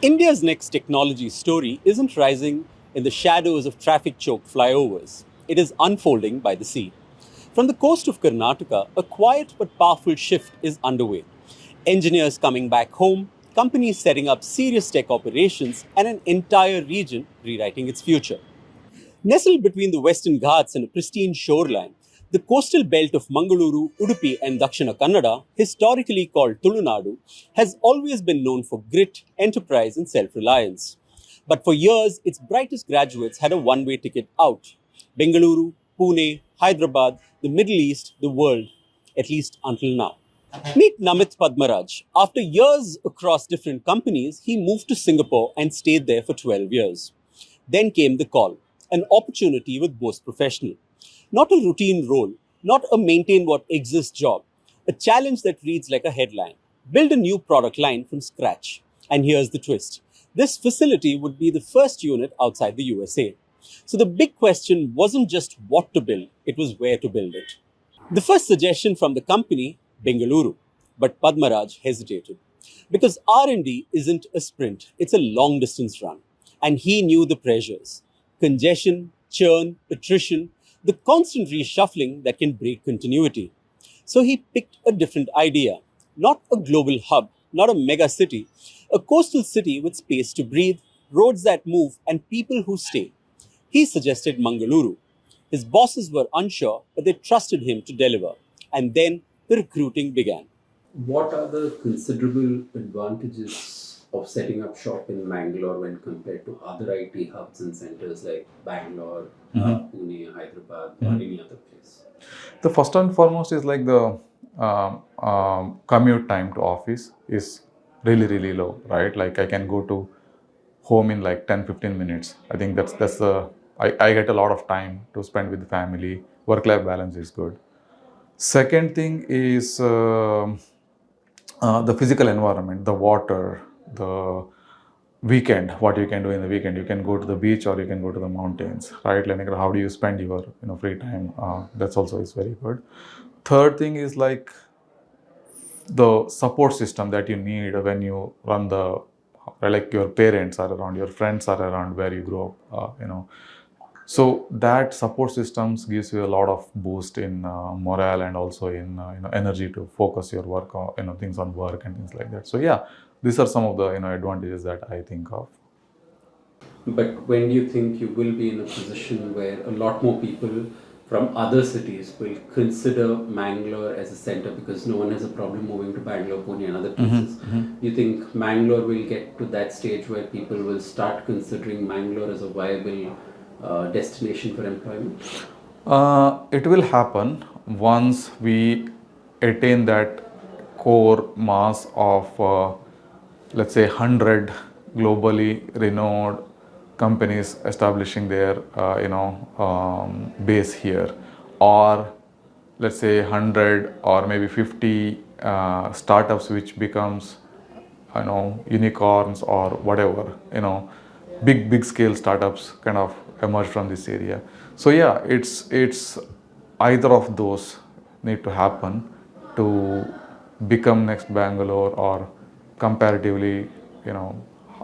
India's next technology story isn't rising in the shadows of traffic choked flyovers. It is unfolding by the sea. From the coast of Karnataka, a quiet but powerful shift is underway. Engineers coming back home, companies setting up serious tech operations, and an entire region rewriting its future. Nestled between the Western Ghats and a pristine shoreline, the coastal belt of Mangaluru, Udupi, and Dakshina Kannada, historically called Tulunadu, has always been known for grit, enterprise, and self reliance. But for years, its brightest graduates had a one way ticket out. Bengaluru, Pune, Hyderabad, the Middle East, the world, at least until now. Meet Namit Padmaraj. After years across different companies, he moved to Singapore and stayed there for 12 years. Then came the call, an opportunity with Most Professional. Not a routine role, not a maintain what exists job, a challenge that reads like a headline. Build a new product line from scratch. And here's the twist. This facility would be the first unit outside the USA. So the big question wasn't just what to build, it was where to build it. The first suggestion from the company, Bengaluru, but Padmaraj hesitated. Because R&D isn't a sprint, it's a long distance run. And he knew the pressures. Congestion, churn, attrition, the constant reshuffling that can break continuity. So he picked a different idea. Not a global hub, not a mega city, a coastal city with space to breathe, roads that move, and people who stay. He suggested Mangaluru. His bosses were unsure, but they trusted him to deliver. And then the recruiting began. What are the considerable advantages of setting up shop in Mangalore when compared to other IT hubs and centers like Bangalore, Pune, Hyderabad, or any other place? The first and foremost is like the commute time to office is really low, right? Like I can go to home in like 10-15 minutes. I think that's the I get a lot of time to spend with the family. Work-life balance is good. Second thing is the physical environment, the water, the weekend, what you can do in the weekend. You can go to the beach or you can go to the mountains, right? Like how do you spend your free time? That's also is very good. Third thing is like the support system that you need when you run the, like your parents are around, your friends are around where you grow up, so that support systems gives you a lot of boost in morale and also in energy to focus your work on things on work and things like that. So yeah, these are some of the advantages that I think of. But when do you think you will be in a position where a lot more people from other cities will consider Mangalore as a center, because no one has a problem moving to Bangalore, Pune, and other places? Do you think Mangalore will get to that stage where people will start considering Mangalore as a viable destination for employment? It will happen once we attain that core mass of, let's say, 100 globally renowned companies establishing their, base here, or let's say 100 or maybe 50 startups which becomes unicorns or whatever, big scale startups kind of emerge from this area. So yeah, it's either of those need to happen to become next Bangalore, or comparatively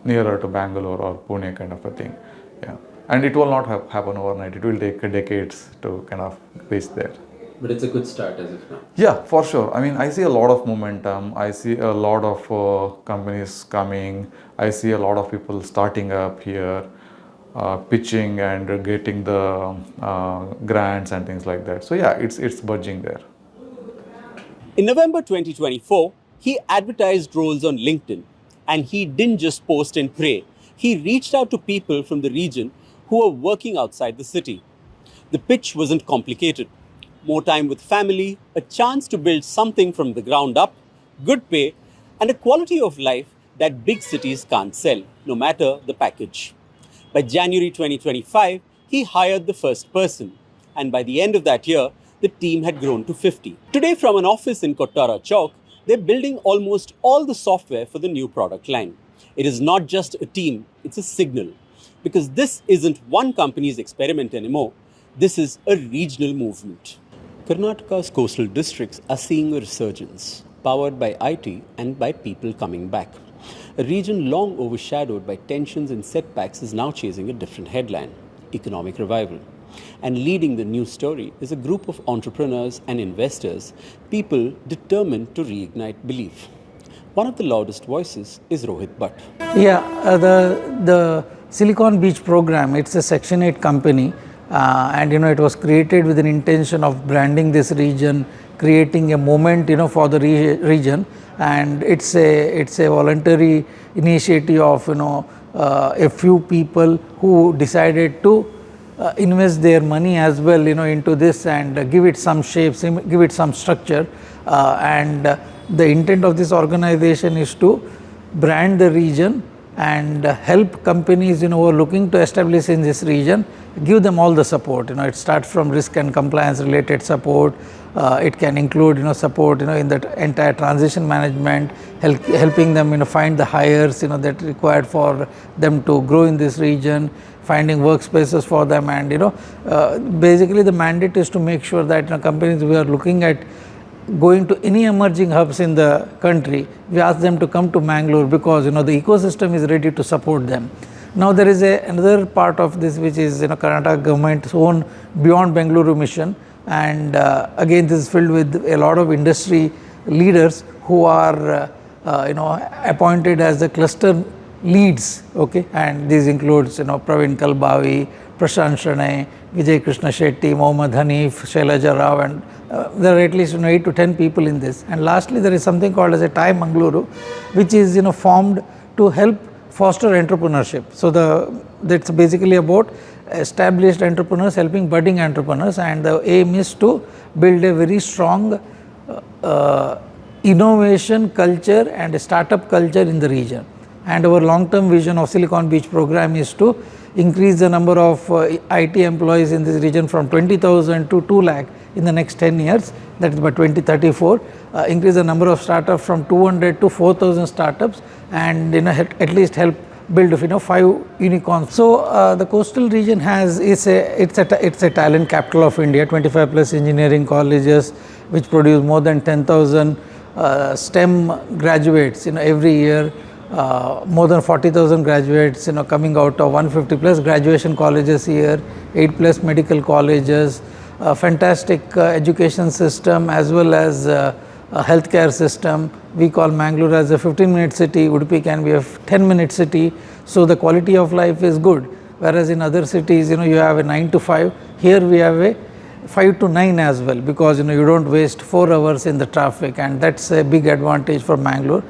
nearer to Bangalore or Pune kind of a thing. Yeah, and it will not happen overnight. It will take decades to kind of reach there. But it's a good start as of now. Yeah, for sure. I mean, I see a lot of momentum. I see a lot of companies coming. I see a lot of people starting up here, pitching and getting the grants and things like that. So yeah, it's budging there. In November 2024, he advertised roles on LinkedIn, and he didn't just post and pray. He reached out to people from the region who were working outside the city. The pitch wasn't complicated. More time with family, a chance to build something from the ground up, good pay, and a quality of life that big cities can't sell, no matter the package. By January 2025, he hired the first person, and by the end of that year, the team had grown to 50. Today, from an office in Kottara Chowk, they're building almost all the software for the new product line. It is not just a team, it's a signal. Because this isn't one company's experiment anymore, this is a regional movement. Karnataka's coastal districts are seeing a resurgence, powered by IT and by people coming back. A region long overshadowed by tensions and setbacks is now chasing a different headline: economic revival. And leading the news story is a group of entrepreneurs and investors, people determined to reignite belief. One of the loudest voices is Rohit Bhatt. Yeah, the Silicon Beach program, it's a Section 8 company, and it was created with an intention of branding this region, creating a moment for the region, and it's a voluntary initiative of a few people who decided to invest their money as well into this and give it some shape, give it some structure, and the intent of this organization is to brand the region and help companies who are looking to establish in this region, give them all the support. It starts from risk and compliance related support. It can include support in that entire transition management, helping them find the hires that required for them to grow in this region, finding workspaces for them, and basically the mandate is to make sure that companies we are looking at going to any emerging hubs in the country, we ask them to come to Mangaluru because the ecosystem is ready to support them. Now there is another part of this which is Karnataka government's own Beyond Bengaluru mission, and again this is filled with a lot of industry leaders who are appointed as the cluster leads, okay, and these includes Praveen Kalbavi, Prashant Shanay, Vijay Krishna Shetty, Mohammad Hanif, Shailaja Rao, and there are at least 8 to 10 people in this. And lastly, there is something called as a TIE Mangaluru, which is formed to help foster entrepreneurship. So that's basically about established entrepreneurs helping budding entrepreneurs, and the aim is to build a very strong innovation culture and a startup culture in the region. And our long-term vision of Silicon Beach program is to increase the number of IT employees in this region from 20,000 to 2 lakh in the next 10 years, that is by 2034, increase the number of startups from 200 to 4,000 startups, and at least help build 5 unicorns. So the coastal region it's a talent capital of India, 25 plus engineering colleges which produce more than 10,000 STEM graduates every year. More than 40,000 graduates coming out of 150 plus graduation colleges here, 8 plus medical colleges, fantastic education system as well as a healthcare system. We call Mangaluru as a 15-minute city, Udupi can be a 10-minute city, so the quality of life is good. Whereas in other cities you have a 9 to 5, here we have a 5 to 9 as well, because you don't waste 4 hours in the traffic, and that's a big advantage for Mangaluru.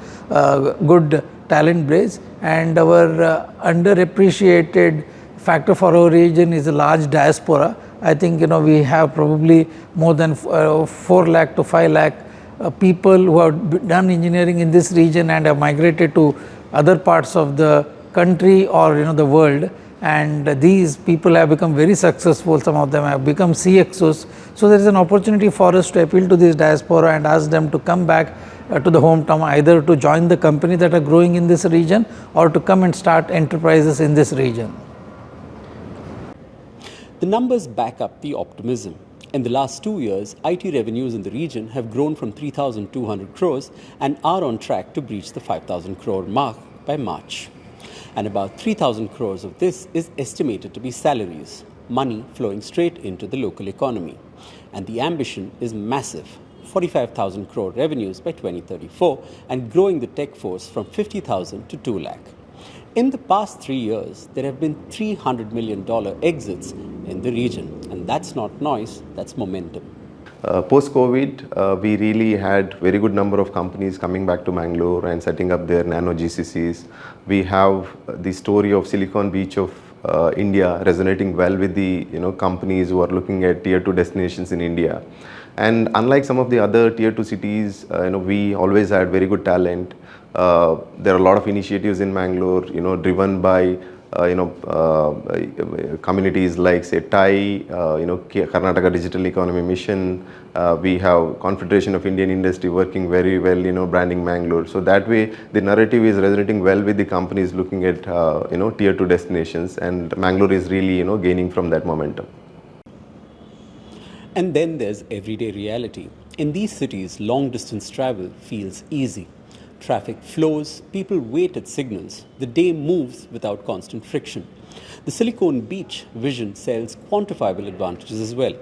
Good talent base, and our underappreciated factor for our region is a large diaspora. I think we have probably more than 4 lakh to 5 lakh people who have done engineering in this region and have migrated to other parts of the country or the world, and these people have become very successful. Some of them have become CXOs. So there is an opportunity for us to appeal to this diaspora and ask them to come back to the hometown, either to join the company that are growing in this region or to come and start enterprises in this region. The numbers back up the optimism. In the last 2 years, IT revenues in the region have grown from 3,200 crores and are on track to breach the 5,000 crore mark by March. And about 3,000 crores of this is estimated to be salaries, money flowing straight into the local economy. And the ambition is massive: 45,000 crore revenues by 2034 and growing the tech force from 50,000 to 2 lakh. In the past 3 years, there have been $300 million exits in the region, and that's not noise, that's momentum. Post-COVID, we really had very good number of companies coming back to Mangalore and setting up their nano GCCs. We have the story of Silicon Beach of India resonating well with the companies who are looking at tier 2 destinations in India. And unlike some of the other tier 2 cities, we always had very good talent. There are a lot of initiatives in Mangalore, driven by communities like say TIE, Karnataka Digital Economy Mission. We have Confederation of Indian Industry working very well, branding Mangalore. So that way, the narrative is resonating well with the companies looking at tier 2 destinations, and Mangalore is really gaining from that momentum. And then there's everyday reality. In these cities, long distance travel feels easy. Traffic flows, people wait at signals, the day moves without constant friction. The Silicon Beach vision sells quantifiable advantages as well: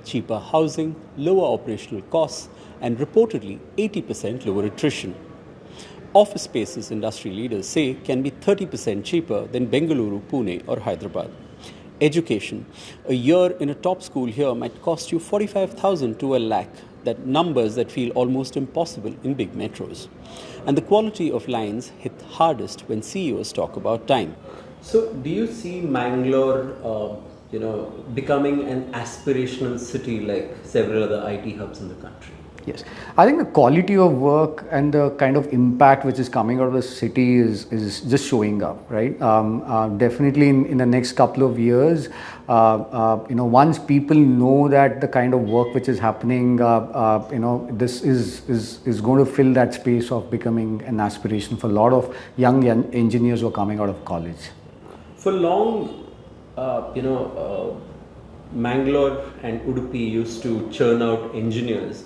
cheaper housing, lower operational costs, and reportedly 80% lower attrition. Office spaces, industry leaders say, can be 30% cheaper than Bengaluru, Pune, or Hyderabad. Education. A year in a top school here might cost you 45,000 to a lakh. That numbers that feel almost impossible in big metros. And the quality of lines hit hardest when CEOs talk about time. So, do you see Mangalore, becoming an aspirational city like several other IT hubs in the country? Yes, I think the quality of work and the kind of impact which is coming out of the city is just showing up, right? Definitely in the next couple of years, once people know that the kind of work which is happening, this is going to fill that space of becoming an aspiration for a lot of young engineers who are coming out of college. For long, Mangalore and Udupi used to churn out engineers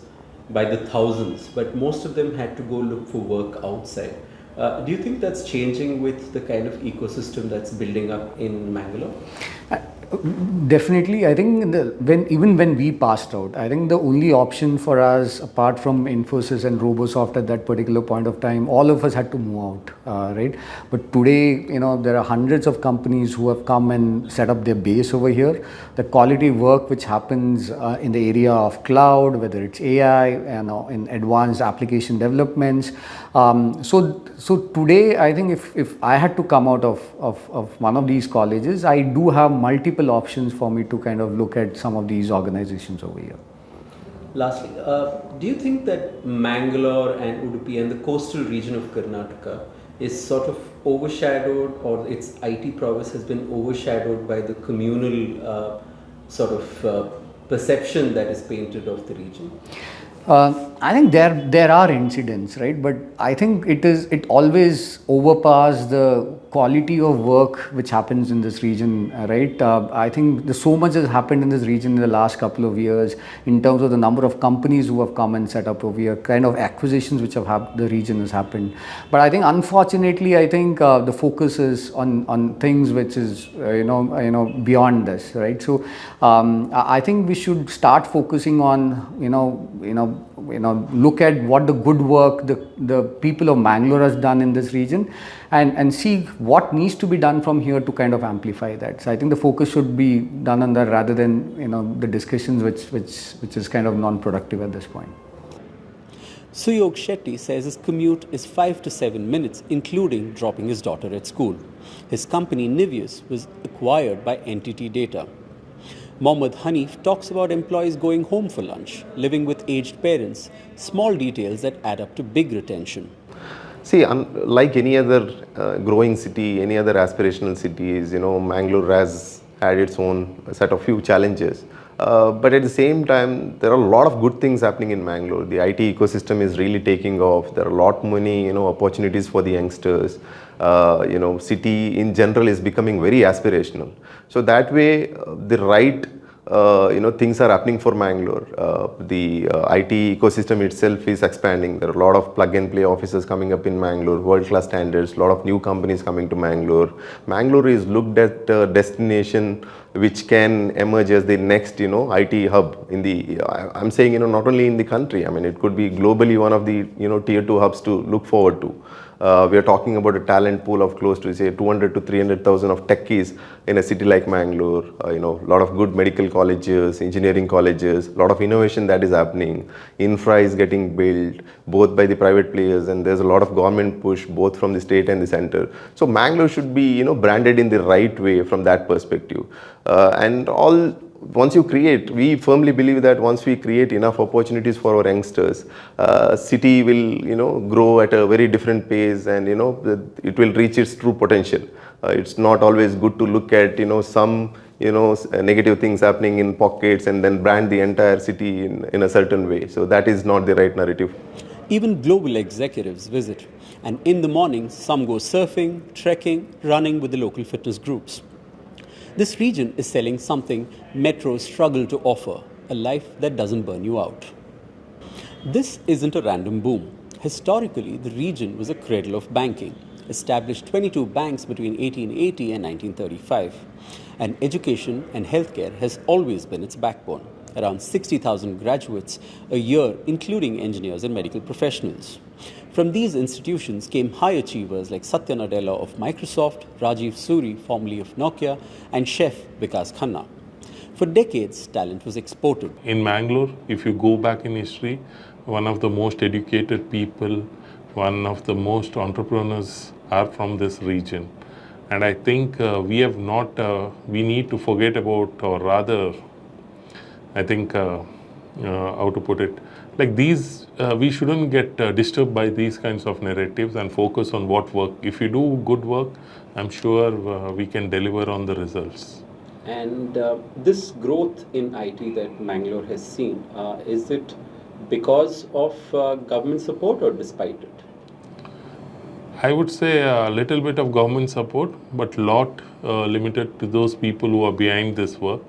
by the thousands, but most of them had to go look for work outside. Do you think that's changing with the kind of ecosystem that's building up in Mangalore? Definitely, I think even when we passed out, I think the only option for us, apart from Infosys and Robosoft at that particular point of time, all of us had to move out, right? But today, there are hundreds of companies who have come and set up their base over here. The quality work which happens in the area of cloud, whether it's AI, in advanced application developments. So today, I think if I had to come out of one of these colleges, I do have multiple options for me to kind of look at some of these organizations over here. Lastly, do you think that Mangalore and Udupi and the coastal region of Karnataka is sort of overshadowed, or its IT prowess has been overshadowed by the communal perception that is painted of the region? I think there are incidents, right? But I think it always overpowers the quality of work which happens in this region, right? I think there's so much has happened in this region in the last couple of years in terms of the number of companies who have come and set up over here, kind of acquisitions which have the region has happened. But I think unfortunately, I think the focus is on things which is beyond this, right? So I think we should start focusing on look at what the good work the people of Mangalore has done in this region, and see what needs to be done from here to kind of amplify that. So I think the focus should be done on that rather than the discussions which is kind of non-productive at this point. Suyog Shetty says his commute is 5 to 7 minutes, including dropping his daughter at school. His company Nivius was acquired by NTT Data. Mohammad Hanif talks about employees going home for lunch, living with aged parents, small details that add up to big retention. See, like any other growing city, any other aspirational cities, Mangalore has had its own set of few challenges. But at the same time, there are a lot of good things happening in Mangalore. The IT ecosystem is really taking off. There are a lot many, opportunities for the youngsters. City in general is becoming very aspirational. So that way, the right things are happening for Mangalore. The IT ecosystem itself is expanding. There are a lot of plug-and-play offices coming up in Mangalore, world-class standards, a lot of new companies coming to Mangalore. Mangalore is looked at a destination which can emerge as the next, IT hub in the, I'm saying, not only in the country. I mean, it could be globally one of the, tier 2 hubs to look forward to. We are talking about a talent pool of close to, say, 200 to 300,000 of techies in a city like Mangalore. A lot of good medical colleges, engineering colleges, a lot of innovation that is happening. Infra is getting built both by the private players, and there's a lot of government push both from the state and the center. So Mangalore should be, branded in the right way from that perspective. Once you create, we firmly believe that once we create enough opportunities for our youngsters, city will, grow at a very different pace, and, it will reach its true potential. It's not always good to look at, some, negative things happening in pockets and then brand the entire city in a certain way. So that is not the right narrative. Even global executives visit, and in the morning, some go surfing, trekking, running with the local fitness groups. This region is selling something metros struggle to offer, a life that doesn't burn you out. This isn't a random boom. Historically, the region was a cradle of banking, established 22 banks between 1880 and 1935, and education and healthcare has always been its backbone. Around 60,000 graduates a year, including engineers and medical professionals. From these institutions came high achievers like Satya Nadella of Microsoft, Rajiv Suri, formerly of Nokia, and chef Vikas Khanna. For decades, talent was exported. In Mangalore, if you go back in history, one of the most educated people, one of the most entrepreneurs are from this region. And I think we need to forget about, or rather, I think, how to put it, like these, we shouldn't get disturbed by these kinds of narratives and focus on what work. If you do good work, I'm sure we can deliver on the results. And this growth in IT that Mangalore has seen, is it because of government support or despite it? I would say a little bit of government support, but lot limited to those people who are behind this work.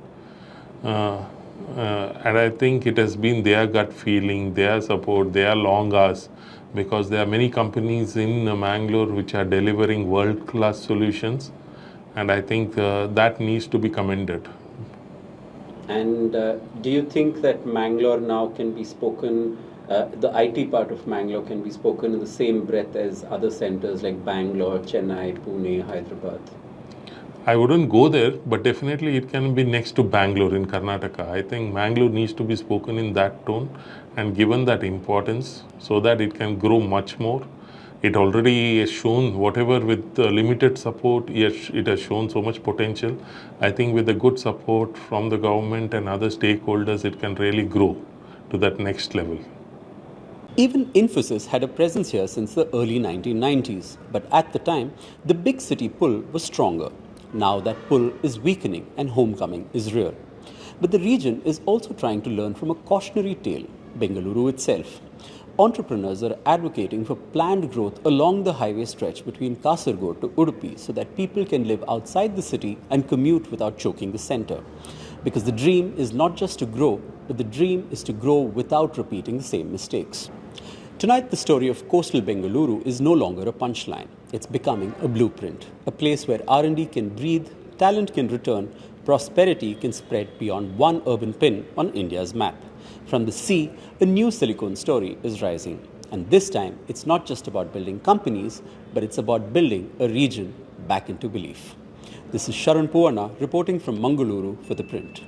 And I think it has been their gut feeling, their support, their long hours, because there are many companies in Mangalore which are delivering world-class solutions, and I think that needs to be commended. And do you think that Mangalore now can be spoken, the IT part of Mangalore can be spoken in the same breath as other centers like Bangalore, Chennai, Pune, Hyderabad? I wouldn't go there, but definitely it can be next to Bangalore in Karnataka. I think Mangalore needs to be spoken in that tone and given that importance so that it can grow much more. It already has shown, whatever with limited support, it has shown so much potential. I think with the good support from the government and other stakeholders, it can really grow to that next level. Even Infosys had a presence here since the early 1990s, but at the time, the big city pull was stronger. Now that pull is weakening and homecoming is real. But the region is also trying to learn from a cautionary tale, Bengaluru itself. Entrepreneurs are advocating for planned growth along the highway stretch between Kasaragod to Udupi so that people can live outside the city and commute without choking the center. Because the dream is not just to grow, but the dream is to grow without repeating the same mistakes. Tonight, the story of coastal Bengaluru is no longer a punchline. It's becoming a blueprint, a place where R&D can breathe, talent can return, prosperity can spread beyond one urban pin on India's map. From the sea, a new Silicon story is rising. And this time, it's not just about building companies, but it's about building a region back into belief. This is Sharan Puvarna reporting from Mangaluru for ThePrint.